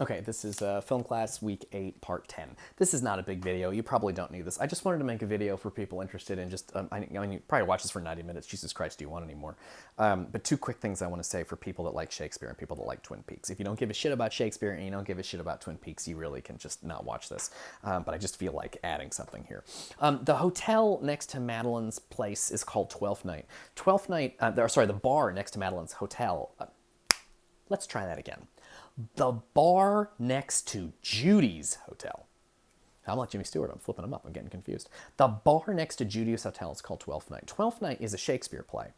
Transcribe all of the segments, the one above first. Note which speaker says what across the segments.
Speaker 1: Okay, this is Film Class Week 8, Part 10. This is not a big video. You probably don't need this. I just wanted to make a video for people interested in just, I mean, you probably watch this for 90 minutes. Jesus Christ, do you want any more? But two quick things I want to say for people that like Shakespeare and people that like Twin Peaks. If you don't give a shit about Shakespeare and you don't give a shit about Twin Peaks, you really can just not watch this. But I just feel like adding something here. The hotel next to Madeline's place is called Twelfth Night. Twelfth Night, the bar next to Madeline's hotel. Let's try that again. The bar next to Judy's hotel. I'm like Jimmy Stewart. I'm flipping them up. I'm getting confused. The bar next to Judy's hotel is called Twelfth Night. Twelfth Night is a Shakespeare play.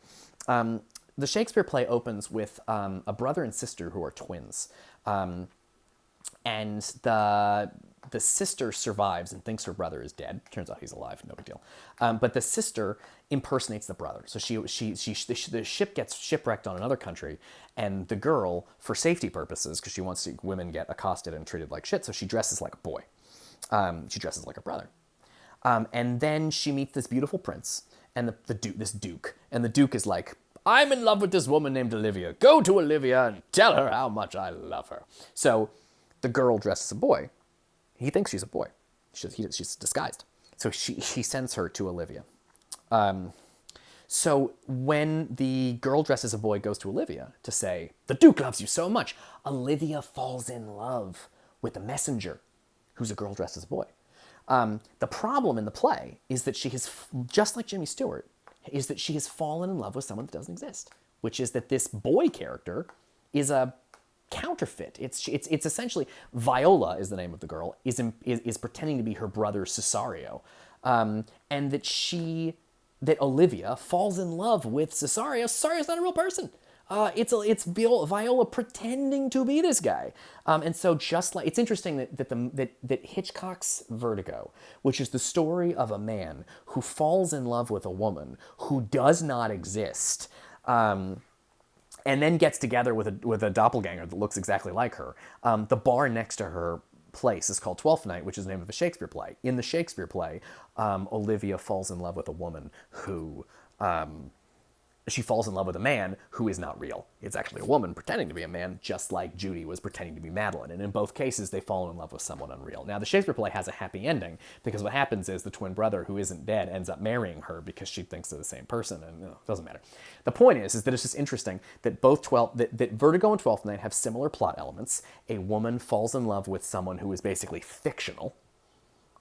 Speaker 1: The Shakespeare play opens with a brother and sister who are twins. And the sister survives and thinks her brother is dead. Turns out he's alive, no big deal. But the sister impersonates the brother. So the ship gets shipwrecked on another country, and the girl, for safety purposes, because she wants to women get accosted and treated like shit, so she dresses like a boy. She dresses like her brother. And then she meets this beautiful prince and this duke. And the duke is like, I'm in love with this woman named Olivia. Go to Olivia and tell her how much I love her. So the girl dresses a boy. He thinks she's a boy. She's disguised. So he sends her to Olivia. So when the girl dressed as a boy goes to Olivia to say, the Duke loves you so much, Olivia falls in love with the messenger, who's a girl dressed as a boy. The problem in the play is that she has, just like Jimmy Stewart, is that she has fallen in love with someone that doesn't exist, which is that this boy character is a counterfeit. It's essentially, Viola is the name of the girl, is pretending to be her brother Cesario, and that Olivia falls in love with Cesario. Cesario's not a real person. It's Viola pretending to be this guy, and so just like it's interesting that Hitchcock's Vertigo, which is the story of a man who falls in love with a woman who does not exist, and then gets together with a doppelganger that looks exactly like her. The bar next to her place is called Twelfth Night, which is the name of a Shakespeare play. In the Shakespeare play, Olivia falls in love with a woman who she falls in love with a man who is not real. It's actually a woman pretending to be a man, just like Judy was pretending to be Madeline. And in both cases, they fall in love with someone unreal. Now, the Shakespeare play has a happy ending, because what happens is the twin brother, who isn't dead, ends up marrying her because she thinks they're the same person, and it doesn't matter. The point is that it's just interesting that that Vertigo and Twelfth Night have similar plot elements. A woman falls in love with someone who is basically fictional,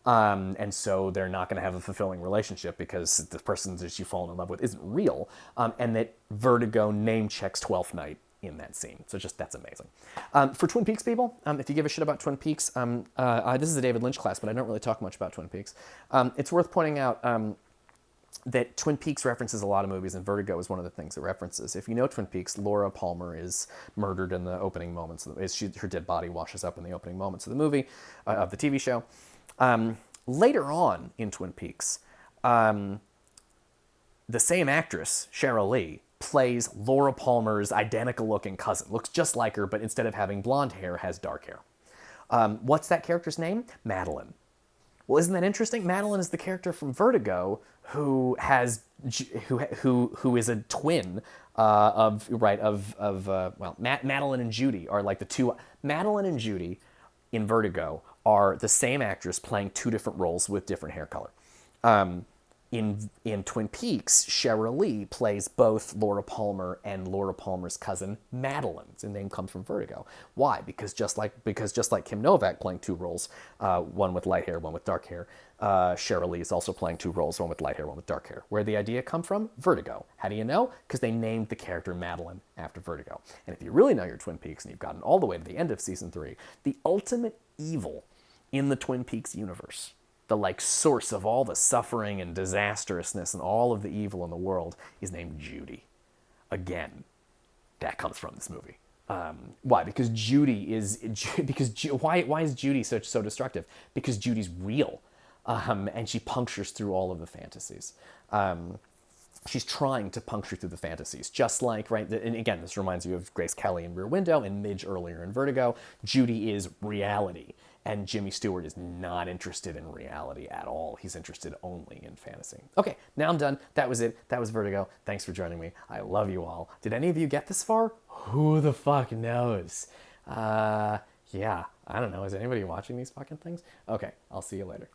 Speaker 1: and so they're not going to have a fulfilling relationship because the person that you've fallen in love with isn't real, and that Vertigo name checks Twelfth Night in that scene. So just that's amazing. For Twin Peaks people, if you give a shit about Twin Peaks, this is a David Lynch class, but I don't really talk much about Twin Peaks. It's worth pointing out that Twin Peaks references a lot of movies, and Vertigo is one of the things it references. If you know Twin Peaks, Laura Palmer is murdered in the opening moments. Her dead body washes up in the opening moments of the movie, of the TV show. Later on in Twin Peaks, the same actress, Sheryl Lee, plays Laura Palmer's identical-looking cousin. Looks just like her, but instead of having blonde hair, has dark hair. What's that character's name? Madeline. Well, isn't that interesting? Madeline is the character from Vertigo who is a twin Madeline and Judy are like the two. Madeline and Judy in Vertigo are the same actress playing two different roles with different hair color. In Twin Peaks, Sheryl Lee plays both Laura Palmer and Laura Palmer's cousin Madeline. The name comes from Vertigo. Why? Because just like Kim Novak playing two roles, one with light hair, one with dark hair, Sheryl Lee is also playing two roles, one with light hair, one with dark hair. Where did the idea come from? Vertigo. How do you know? Because they named the character Madeline after Vertigo. And if you really know your Twin Peaks and you've gotten all the way to the end of season 3, the ultimate evil in the Twin Peaks universe, the source of all the suffering and disastrousness and all of the evil in the world, is named Judy. Again, that comes from this movie. Why? Because why is Judy so destructive? Because Judy's real, and she punctures through all of the fantasies. She's trying to puncture through the fantasies, just like, right, and again, this reminds you of Grace Kelly in Rear Window and Midge earlier in Vertigo. Judy is reality, and Jimmy Stewart is not interested in reality at all. He's interested only in fantasy. Okay, now I'm done. That was it. That was Vertigo. Thanks for joining me. I love you all. Did any of you get this far? Who the fuck knows? Yeah, I don't know. Is anybody watching these fucking things? Okay, I'll see you later.